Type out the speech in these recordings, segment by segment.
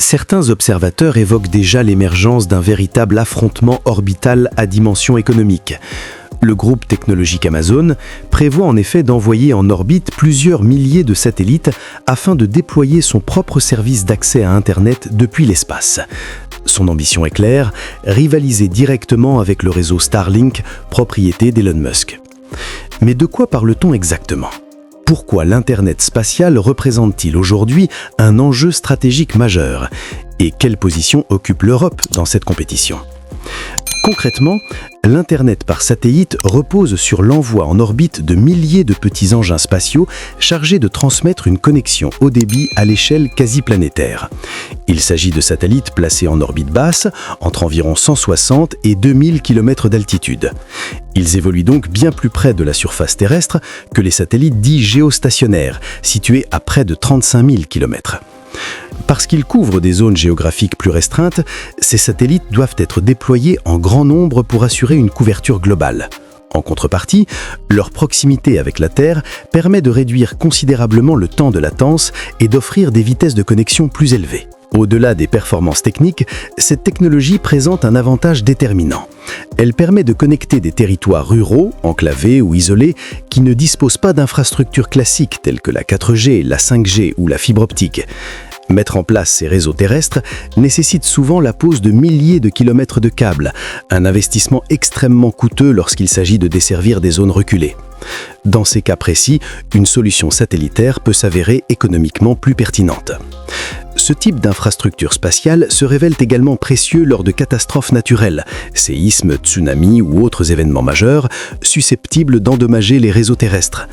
Certains observateurs évoquent déjà l'émergence d'un véritable affrontement orbital à dimension économique. Le groupe technologique Amazon prévoit en effet d'envoyer en orbite plusieurs milliers de satellites afin de déployer son propre service d'accès à Internet depuis l'espace. Son ambition est claire, rivaliser directement avec le réseau Starlink, propriété d'Elon Musk. Mais de quoi parle-t-on exactement ? Pourquoi l'Internet spatial représente-t-il aujourd'hui un enjeu stratégique majeur ? Et quelle position occupe l'Europe dans cette compétition ? Concrètement, l'Internet par satellite repose sur l'envoi en orbite de milliers de petits engins spatiaux chargés de transmettre une connexion haut débit à l'échelle quasi-planétaire. Il s'agit de satellites placés en orbite basse, entre environ 160 et 2000 km d'altitude. Ils évoluent donc bien plus près de la surface terrestre que les satellites dits géostationnaires, situés à près de 35 000 km. Parce qu'ils couvrent des zones géographiques plus restreintes, ces satellites doivent être déployés en grand nombre pour assurer une couverture globale. En contrepartie, leur proximité avec la Terre permet de réduire considérablement le temps de latence et d'offrir des vitesses de connexion plus élevées. Au-delà des performances techniques, cette technologie présente un avantage déterminant. Elle permet de connecter des territoires ruraux, enclavés ou isolés, qui ne disposent pas d'infrastructures classiques telles que la 4G, la 5G ou la fibre optique. Mettre en place ces réseaux terrestres nécessite souvent la pose de milliers de kilomètres de câbles, un investissement extrêmement coûteux lorsqu'il s'agit de desservir des zones reculées. Dans ces cas précis, une solution satellitaire peut s'avérer économiquement plus pertinente. Ce type d'infrastructure spatiale se révèle également précieux lors de catastrophes naturelles, séismes, tsunamis ou autres événements majeurs, susceptibles d'endommager les réseaux terrestres.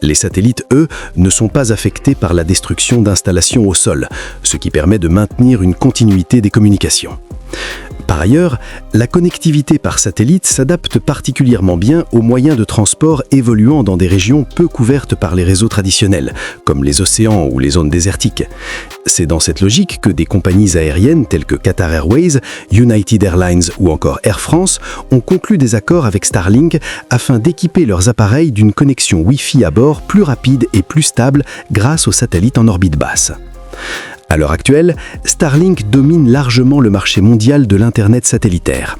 Les satellites, eux, ne sont pas affectés par la destruction d'installations au sol, ce qui permet de maintenir une continuité des communications. Par ailleurs, la connectivité par satellite s'adapte particulièrement bien aux moyens de transport évoluant dans des régions peu couvertes par les réseaux traditionnels, comme les océans ou les zones désertiques. C'est dans cette logique que des compagnies aériennes telles que Qatar Airways, United Airlines ou encore Air France ont conclu des accords avec Starlink afin d'équiper leurs appareils d'une connexion Wi-Fi à bord plus rapide et plus stable grâce aux satellites en orbite basse. À l'heure actuelle, Starlink domine largement le marché mondial de l'Internet satellitaire.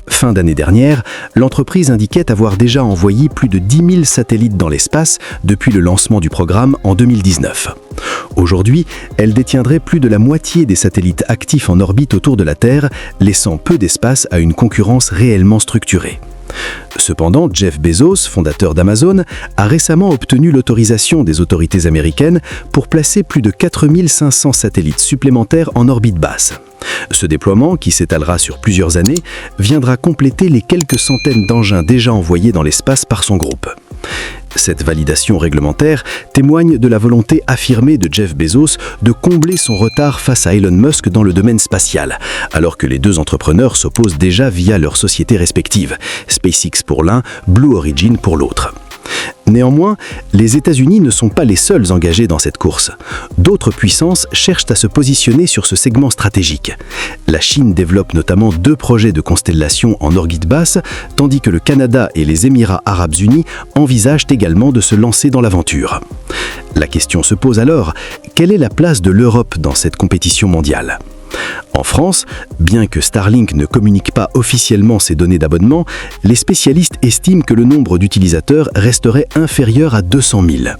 Fin d'année dernière, l'entreprise indiquait avoir déjà envoyé plus de 10 000 satellites dans l'espace depuis le lancement du programme en 2019. Aujourd'hui, elle détiendrait plus de la moitié des satellites actifs en orbite autour de la Terre, laissant peu d'espace à une concurrence réellement structurée. Cependant, Jeff Bezos, fondateur d'Amazon, a récemment obtenu l'autorisation des autorités américaines pour placer plus de 4500 satellites supplémentaires en orbite basse. Ce déploiement, qui s'étalera sur plusieurs années, viendra compléter les quelques centaines d'engins déjà envoyés dans l'espace par son groupe. Cette validation réglementaire témoigne de la volonté affirmée de Jeff Bezos de combler son retard face à Elon Musk dans le domaine spatial, alors que les deux entrepreneurs s'opposent déjà via leurs sociétés respectives, SpaceX pour l'un, Blue Origin pour l'autre. Néanmoins, les États-Unis ne sont pas les seuls engagés dans cette course. D'autres puissances cherchent à se positionner sur ce segment stratégique. La Chine développe notamment 2 projets de constellation en orbite basse, tandis que le Canada et les Émirats arabes unis envisagent également de se lancer dans l'aventure. La question se pose alors, quelle est la place de l'Europe dans cette compétition mondiale ? En France, bien que Starlink ne communique pas officiellement ses données d'abonnement, les spécialistes estiment que le nombre d'utilisateurs resterait inférieur à 200 000.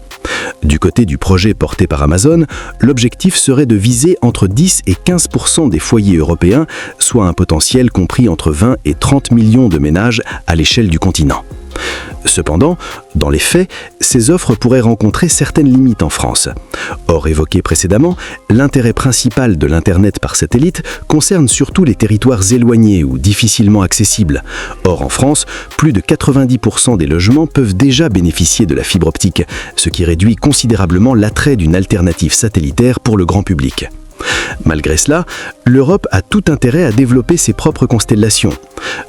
Du côté du projet porté par Amazon, l'objectif serait de viser entre 10 et 15% des foyers européens, soit un potentiel compris entre 20 et 30 millions de ménages à l'échelle du continent. Cependant, dans les faits, ces offres pourraient rencontrer certaines limites en France. Or, évoqué précédemment, l'intérêt principal de l'Internet par satellite concerne surtout les territoires éloignés ou difficilement accessibles. Or, en France, plus de 90% des logements peuvent déjà bénéficier de la fibre optique, ce qui réduit considérablement l'attrait d'une alternative satellitaire pour le grand public. Malgré cela, l'Europe a tout intérêt à développer ses propres constellations.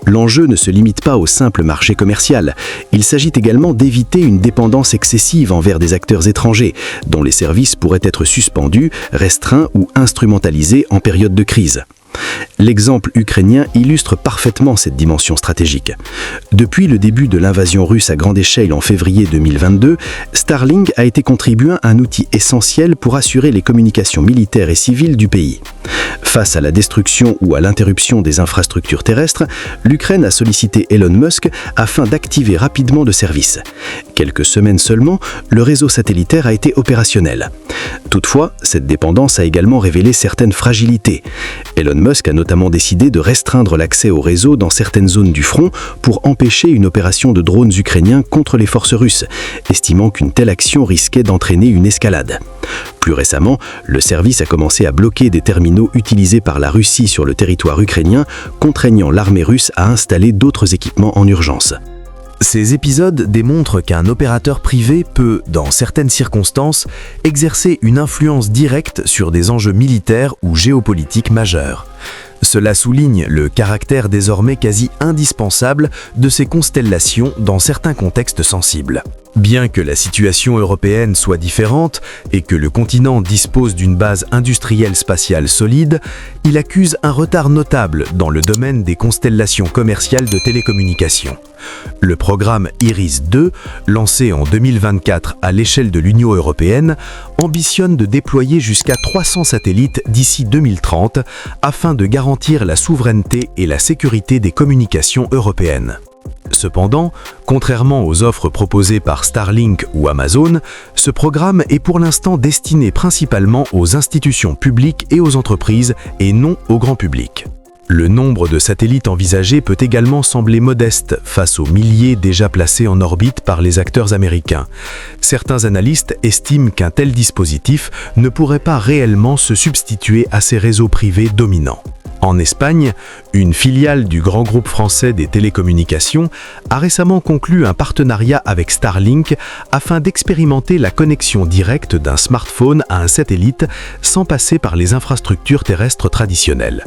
L'enjeu ne se limite pas au simple marché commercial. Il s'agit également d'éviter une dépendance excessive envers des acteurs étrangers, dont les services pourraient être suspendus, restreints ou instrumentalisés en période de crise. L'exemple ukrainien illustre parfaitement cette dimension stratégique. Depuis le début de l'invasion russe à grande échelle en février 2022, Starlink a été contribuant un outil essentiel pour assurer les communications militaires et civiles du pays. Face à la destruction ou à l'interruption des infrastructures terrestres, l'Ukraine a sollicité Elon Musk afin d'activer rapidement le service. Quelques semaines seulement, le réseau satellitaire a été opérationnel. Toutefois, cette dépendance a également révélé certaines fragilités. Elon Musk a notamment décidé de restreindre l'accès au réseau dans certaines zones du front pour empêcher une opération de drones ukrainiens contre les forces russes, estimant qu'une telle action risquait d'entraîner une escalade. Plus récemment, le service a commencé à bloquer des terminaux utilisés par la Russie sur le territoire ukrainien, contraignant l'armée russe à installer d'autres équipements en urgence. Ces épisodes démontrent qu'un opérateur privé peut, dans certaines circonstances, exercer une influence directe sur des enjeux militaires ou géopolitiques majeurs. Cela souligne le caractère désormais quasi indispensable de ces constellations dans certains contextes sensibles. Bien que la situation européenne soit différente et que le continent dispose d'une base industrielle spatiale solide, il accuse un retard notable dans le domaine des constellations commerciales de télécommunications. Le programme IRIS-2, lancé en 2024 à l'échelle de l'Union européenne, ambitionne de déployer jusqu'à 300 satellites d'ici 2030 afin de garantir la souveraineté et la sécurité des communications européennes. Cependant, contrairement aux offres proposées par Starlink ou Amazon, ce programme est pour l'instant destiné principalement aux institutions publiques et aux entreprises et non au grand public. Le nombre de satellites envisagés peut également sembler modeste face aux milliers déjà placés en orbite par les acteurs américains. Certains analystes estiment qu'un tel dispositif ne pourrait pas réellement se substituer à ces réseaux privés dominants. En Espagne, une filiale du grand groupe français des télécommunications a récemment conclu un partenariat avec Starlink afin d'expérimenter la connexion directe d'un smartphone à un satellite sans passer par les infrastructures terrestres traditionnelles.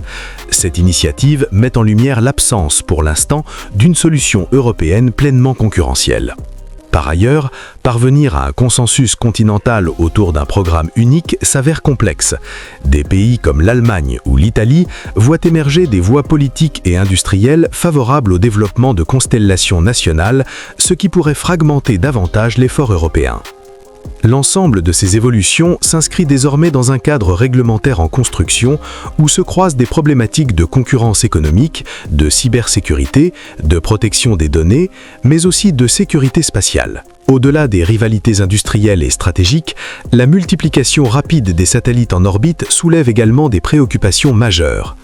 Cette initiative met en lumière l'absence, pour l'instant, d'une solution européenne pleinement concurrentielle. Par ailleurs, parvenir à un consensus continental autour d'un programme unique s'avère complexe. Des pays comme l'Allemagne ou l'Italie voient émerger des voies politiques et industrielles favorables au développement de constellations nationales, ce qui pourrait fragmenter davantage l'effort européen. L'ensemble de ces évolutions s'inscrit désormais dans un cadre réglementaire en construction où se croisent des problématiques de concurrence économique, de cybersécurité, de protection des données, mais aussi de sécurité spatiale. Au-delà des rivalités industrielles et stratégiques, la multiplication rapide des satellites en orbite soulève également des préoccupations majeures.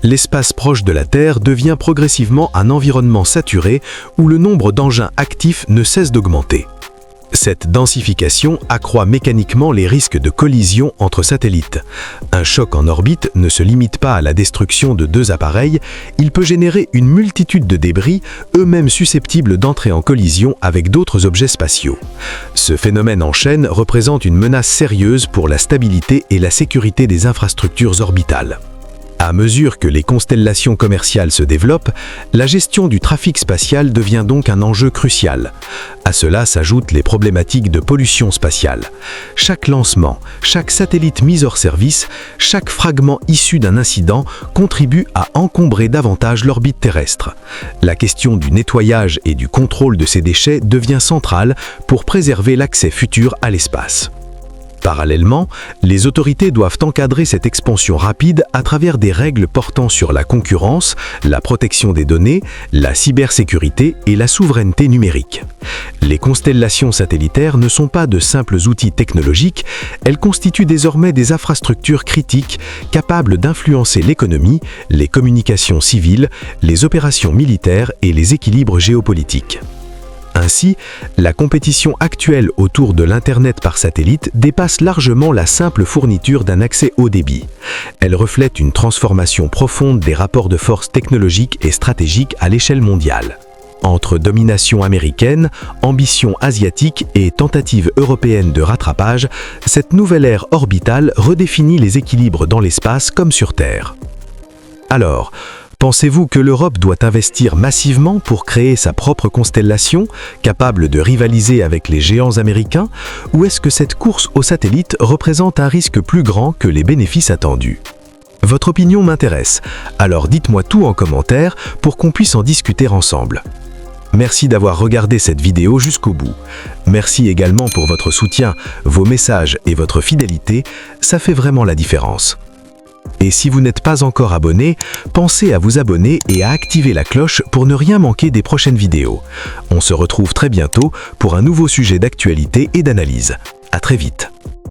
L'espace proche de la Terre devient progressivement un environnement saturé où le nombre d'engins actifs ne cesse d'augmenter. Cette densification accroît mécaniquement les risques de collision entre satellites. Un choc en orbite ne se limite pas à la destruction de deux appareils, il peut générer une multitude de débris, eux-mêmes susceptibles d'entrer en collision avec d'autres objets spatiaux. Ce phénomène en chaîne représente une menace sérieuse pour la stabilité et la sécurité des infrastructures orbitales. À mesure que les constellations commerciales se développent, la gestion du trafic spatial devient donc un enjeu crucial. À cela s'ajoutent les problématiques de pollution spatiale. Chaque lancement, chaque satellite mis hors service, chaque fragment issu d'un incident contribue à encombrer davantage l'orbite terrestre. La question du nettoyage et du contrôle de ces déchets devient centrale pour préserver l'accès futur à l'espace. Parallèlement, les autorités doivent encadrer cette expansion rapide à travers des règles portant sur la concurrence, la protection des données, la cybersécurité et la souveraineté numérique. Les constellations satellitaires ne sont pas de simples outils technologiques, elles constituent désormais des infrastructures critiques capables d'influencer l'économie, les communications civiles, les opérations militaires et les équilibres géopolitiques. Ainsi, la compétition actuelle autour de l'Internet par satellite dépasse largement la simple fourniture d'un accès haut débit. Elle reflète une transformation profonde des rapports de force technologiques et stratégiques à l'échelle mondiale. Entre domination américaine, ambition asiatique et tentative européenne de rattrapage, cette nouvelle ère orbitale redéfinit les équilibres dans l'espace comme sur Terre. Alors, pensez-vous que l'Europe doit investir massivement pour créer sa propre constellation, capable de rivaliser avec les géants américains, ou est-ce que cette course aux satellites représente un risque plus grand que les bénéfices attendus ? Votre opinion m'intéresse, alors dites-moi tout en commentaire pour qu'on puisse en discuter ensemble. Merci d'avoir regardé cette vidéo jusqu'au bout. Merci également pour votre soutien, vos messages et votre fidélité, ça fait vraiment la différence. Et si vous n'êtes pas encore abonné, pensez à vous abonner et à activer la cloche pour ne rien manquer des prochaines vidéos. On se retrouve très bientôt pour un nouveau sujet d'actualité et d'analyse. À très vite.